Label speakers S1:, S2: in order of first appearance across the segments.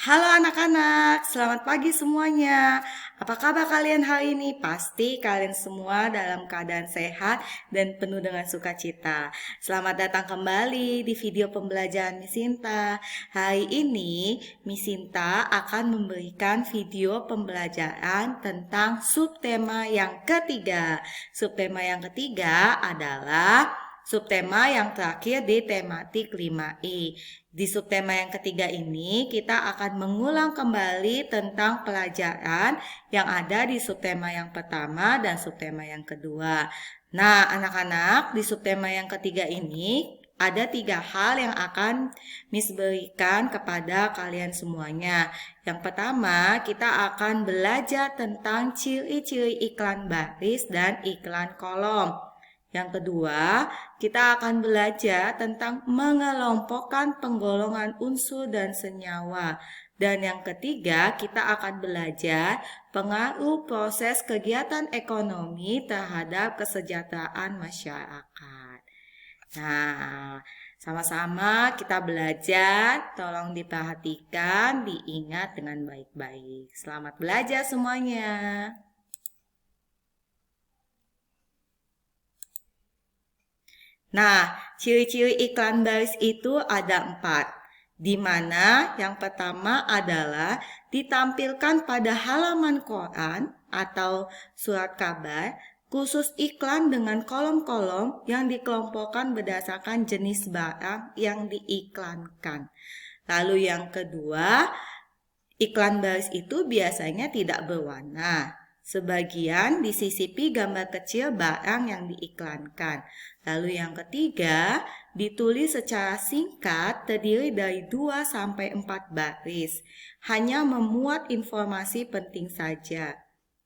S1: Halo anak-anak, selamat pagi semuanya. Apa kabar kalian hari ini? Pasti kalian semua dalam keadaan sehat dan penuh dengan sukacita. Selamat datang kembali di video pembelajaran Miss Sinta. Hari ini Miss Sinta akan memberikan video pembelajaran tentang subtema yang ketiga. Subtema yang ketiga adalah subtema yang terakhir di tematik 5I. Di subtema yang ketiga ini, kita akan mengulang kembali tentang pelajaran yang ada di subtema yang pertama dan subtema yang kedua. Nah, anak-anak, di subtema yang ketiga ini, ada 3 hal yang akan Miss berikan kepada kalian semuanya. Yang pertama, kita akan belajar tentang ciri-ciri iklan baris dan iklan kolom. Yang kedua, kita akan belajar tentang mengelompokkan penggolongan unsur dan senyawa. Dan yang ketiga, kita akan belajar pengaruh proses kegiatan ekonomi terhadap kesejahteraan masyarakat. Nah, sama-sama kita belajar, tolong diperhatikan, diingat dengan baik-baik. Selamat belajar semuanya. Nah, ciri-ciri iklan baris itu ada 4, di mana yang pertama adalah ditampilkan pada halaman koran atau surat kabar, khusus iklan dengan kolom-kolom yang dikelompokkan berdasarkan jenis barang yang diiklankan. Lalu yang kedua, iklan baris itu biasanya tidak berwarna. Sebagian disisipi gambar kecil barang yang diiklankan. Lalu yang ketiga, ditulis secara singkat terdiri dari 2-4 baris. Hanya memuat informasi penting saja.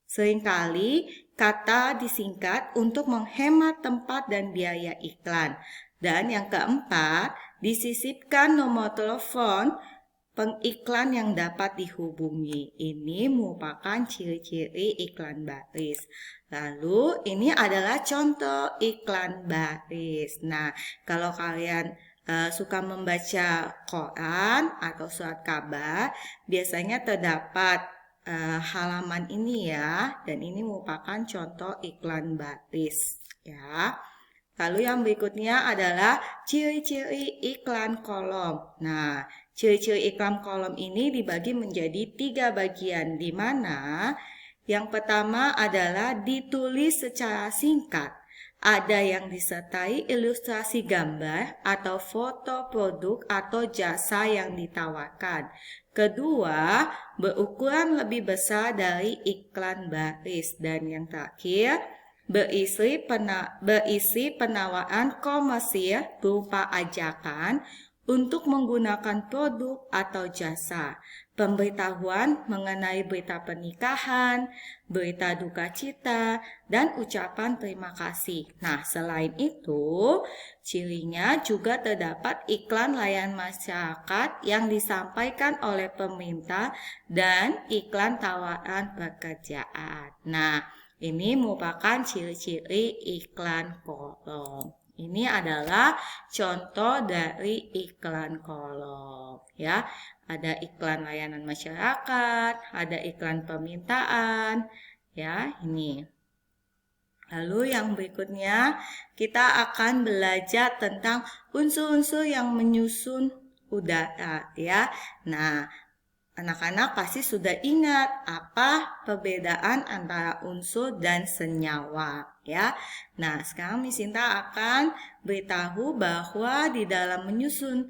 S1: Seringkali kata disingkat untuk menghemat tempat dan biaya iklan. Dan yang keempat, disisipkan nomor telepon pengiklan yang dapat dihubungi. Ini merupakan ciri-ciri iklan baris. Lalu ini adalah contoh iklan baris. Nah, kalau kalian suka membaca koran atau surat kabar, biasanya terdapat halaman ini ya, dan ini merupakan contoh iklan baris ya. Lalu yang berikutnya adalah ciri-ciri iklan kolom. Nah, ciri-ciri iklan kolom ini dibagi menjadi 3 bagian, di mana yang pertama adalah ditulis secara singkat. Ada yang disertai ilustrasi gambar atau foto produk atau jasa yang ditawarkan. Kedua, berukuran lebih besar dari iklan baris. Dan yang terakhir, berisi penawaran komersil berupa ajakan untuk menggunakan produk atau jasa, pemberitahuan mengenai berita pernikahan, berita duka cita, dan ucapan terima kasih. Nah, selain itu, cirinya juga terdapat iklan layanan masyarakat yang disampaikan oleh pemerintah dan iklan tawaran pekerjaan. Nah, ini merupakan ciri-ciri iklan kolom. Ini adalah contoh dari iklan kolom ya. Ada iklan layanan masyarakat, ada iklan permintaan ya, ini. Lalu yang berikutnya kita akan belajar tentang unsur-unsur yang menyusun udara ya. Nah, anak-anak pasti sudah ingat apa perbedaan antara unsur dan senyawa ya. Nah, sekarang Miss Sinta akan beritahu bahwa di dalam menyusun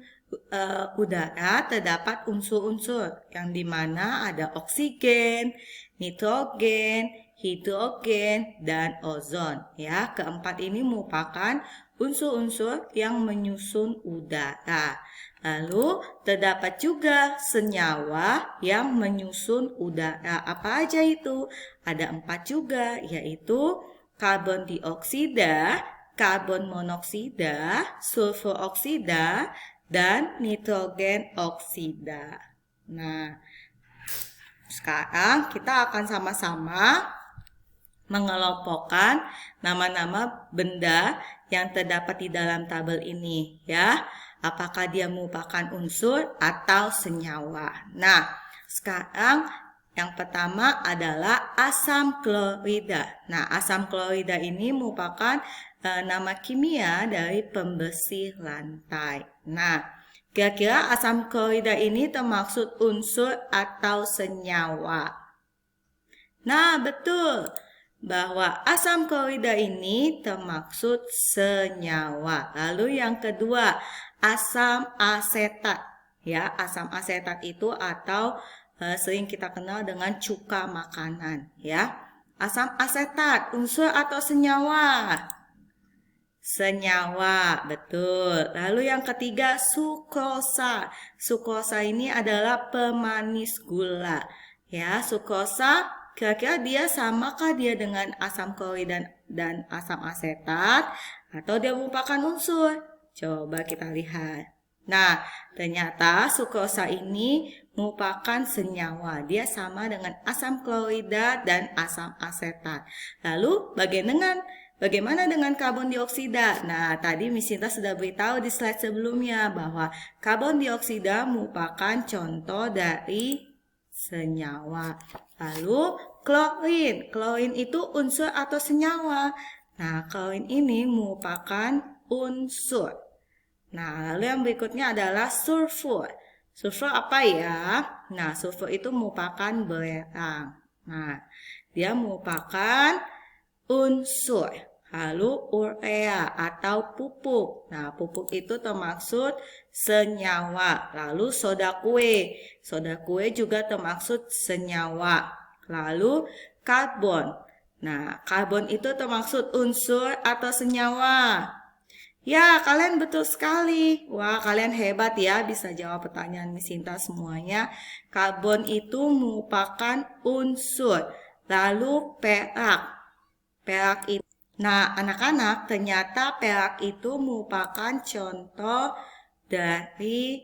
S1: udara terdapat unsur-unsur yang dimana ada oksigen, nitrogen, hidrogen, dan ozon ya. Keempat ini merupakan unsur-unsur yang menyusun udara. Lalu terdapat juga senyawa yang menyusun udara. Apa aja itu? Ada 4 juga, yaitu karbon dioksida, karbon monoksida, sulfur oksida, dan nitrogen oksida. Nah, sekarang kita akan sama-sama mengelompokkan nama-nama benda yang terdapat di dalam tabel ini ya. apakah dia merupakan unsur atau senyawa. Nah, sekarang yang pertama adalah asam klorida. Nah, asam klorida ini merupakan nama kimia dari pembersih lantai. Nah, kira-kira asam klorida ini termaksud unsur atau senyawa? Nah, betul bahwa asam klorida ini termaksud senyawa. Lalu yang kedua, asam asetat. Ya, asam asetat itu atau sering kita kenal dengan cuka makanan, ya. Asam asetat, unsur atau senyawa? Senyawa, betul. Lalu yang ketiga, sukrosa. Sukrosa ini adalah pemanis gula. Ya, sukrosa kira-kira dia samakah dia dengan asam klorida dan asam asetat atau dia merupakan unsur? Coba kita lihat. Nah, ternyata sukrosa ini merupakan senyawa. Dia sama dengan asam klorida dan asam asetat. Lalu bagaimana dengan karbon dioksida? Nah, tadi Miss Sinta sudah beritahu di slide sebelumnya bahwa karbon dioksida merupakan contoh dari senyawa. Lalu klorin. Klorin itu unsur atau senyawa? Nah, klorin ini merupakan unsur. Nah, lalu yang berikutnya adalah sulfur. Sulfur apa ya? Nah, sulfur itu merupakan belerang. Nah, dia merupakan unsur. Lalu urea atau pupuk. Nah, pupuk itu termaksud senyawa. Lalu soda kue. Soda kue juga termaksud senyawa. Lalu karbon. Nah, karbon itu termaksud unsur atau senyawa? Ya, kalian betul sekali. Wah, kalian hebat ya bisa jawab pertanyaan Miss Sinta semuanya. Karbon itu merupakan unsur. Lalu perak. Perak itu. Nah, anak-anak, ternyata perak itu merupakan contoh dari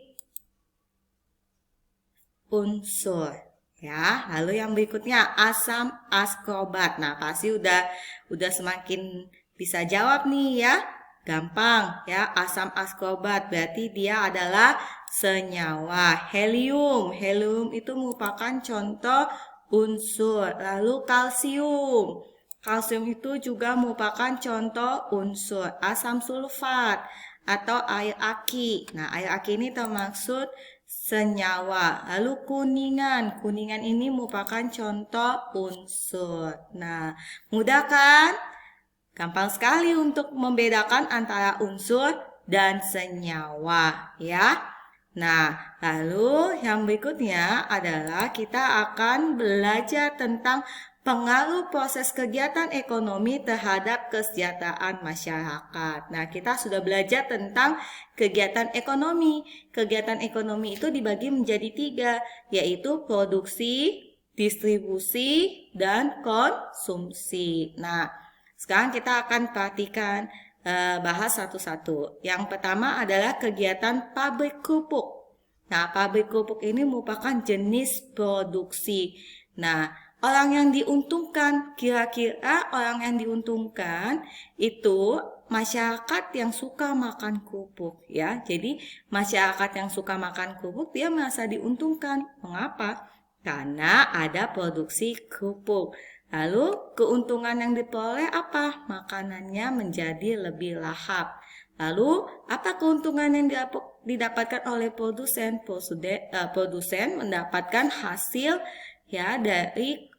S1: unsur. Ya, lalu yang berikutnya asam askorbat. Nah, pasti udah semakin bisa jawab nih ya. Gampang ya, asam askorbat berarti dia adalah senyawa. Helium. Helium itu merupakan contoh unsur. Lalu kalsium. Kalsium itu juga merupakan contoh unsur. Asam sulfat atau air aki. Nah, air aki ini termaksud senyawa. Lalu kuningan. Kuningan ini merupakan contoh unsur. Nah, mudah kan? Gampang sekali untuk membedakan antara unsur dan senyawa, ya. Nah, lalu yang berikutnya adalah kita akan belajar tentang pengaruh proses kegiatan ekonomi terhadap kesejahteraan masyarakat. Nah, kita sudah belajar tentang kegiatan ekonomi. Kegiatan ekonomi itu dibagi menjadi 3, yaitu produksi, distribusi, dan konsumsi. Nah, sekarang kita akan perhatikan bahas satu-satu. Yang pertama adalah kegiatan pabrik kerupuk. Nah, pabrik kerupuk ini merupakan jenis produksi. Nah, orang yang diuntungkan, kira-kira orang yang diuntungkan itu masyarakat yang suka makan kerupuk ya. Jadi, masyarakat yang suka makan kerupuk dia merasa diuntungkan. Mengapa? Karena ada produksi kerupuk. Lalu keuntungan yang diperoleh apa? Makanannya menjadi lebih lahap. Lalu apa keuntungan yang didapatkan oleh produsen? Produsen mendapatkan hasil ya dari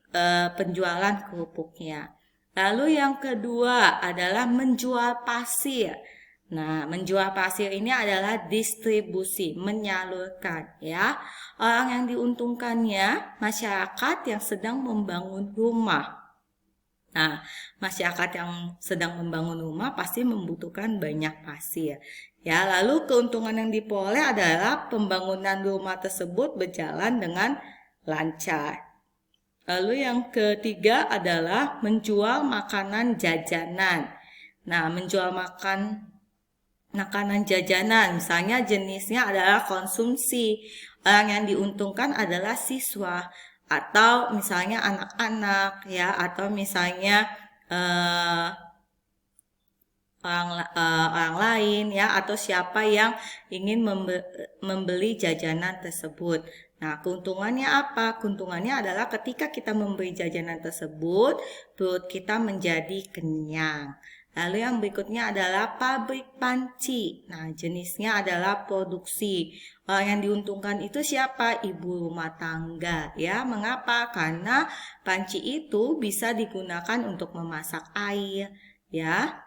S1: penjualan kerupuknya. Lalu yang kedua adalah menjual pasir. Nah, menjual pasir ini adalah distribusi, menyalurkan ya. Orang yang diuntungkannya masyarakat yang sedang membangun rumah. Nah, masyarakat yang sedang membangun rumah pasti membutuhkan banyak pasir. Ya, lalu keuntungan yang diperoleh adalah pembangunan rumah tersebut berjalan dengan lancar. Lalu yang ketiga adalah menjual makanan jajanan. Nah, menjual makanan jajanan, misalnya jenisnya adalah konsumsi. Orang yang diuntungkan adalah siswa atau misalnya anak-anak ya, atau misalnya orang lain ya, atau siapa yang ingin membeli jajanan tersebut. Nah, keuntungannya apa? Keuntungannya adalah ketika kita membeli jajanan tersebut, perut kita menjadi kenyang. Lalu yang berikutnya adalah pabrik panci. Nah, jenisnya adalah produksi. Orang yang diuntungkan itu siapa? Ibu rumah tangga ya. Mengapa? Karena panci itu bisa digunakan untuk memasak air ya.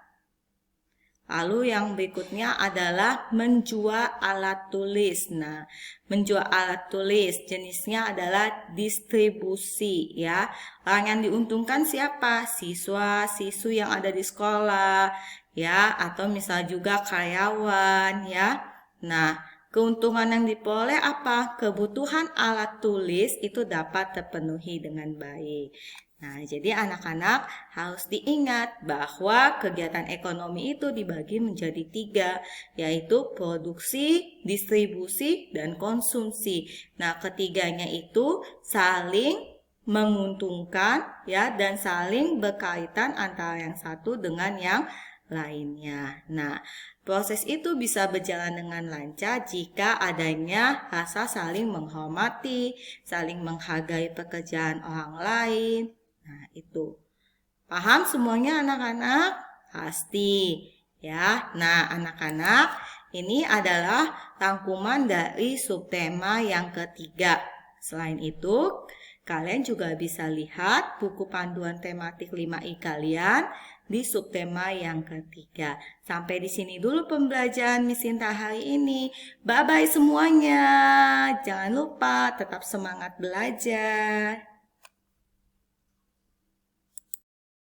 S1: Lalu yang berikutnya adalah menjual alat tulis. Nah, menjual alat tulis jenisnya adalah distribusi ya. Orang yang diuntungkan siapa? Siswa, siswi yang ada di sekolah ya, atau misal juga karyawan ya. Nah, keuntungan yang diperoleh apa? Kebutuhan alat tulis itu dapat terpenuhi dengan baik. Nah, jadi anak-anak harus diingat bahwa kegiatan ekonomi itu dibagi menjadi 3, yaitu produksi, distribusi, dan konsumsi. Nah, ketiganya itu saling menguntungkan ya, dan saling berkaitan antara yang satu dengan yang lainnya. Nah, proses itu bisa berjalan dengan lancar jika adanya rasa saling menghormati, saling menghargai pekerjaan orang lain. Nah, itu. Paham semuanya anak-anak? Pasti. Ya. Nah, anak-anak, ini adalah rangkuman dari subtema yang ketiga. Selain itu, kalian juga bisa lihat buku panduan tematik 5I kalian di subtema yang ketiga. Sampai di sini dulu pembelajaran Miss Sinta hari ini. Bye-bye semuanya. Jangan lupa tetap semangat belajar.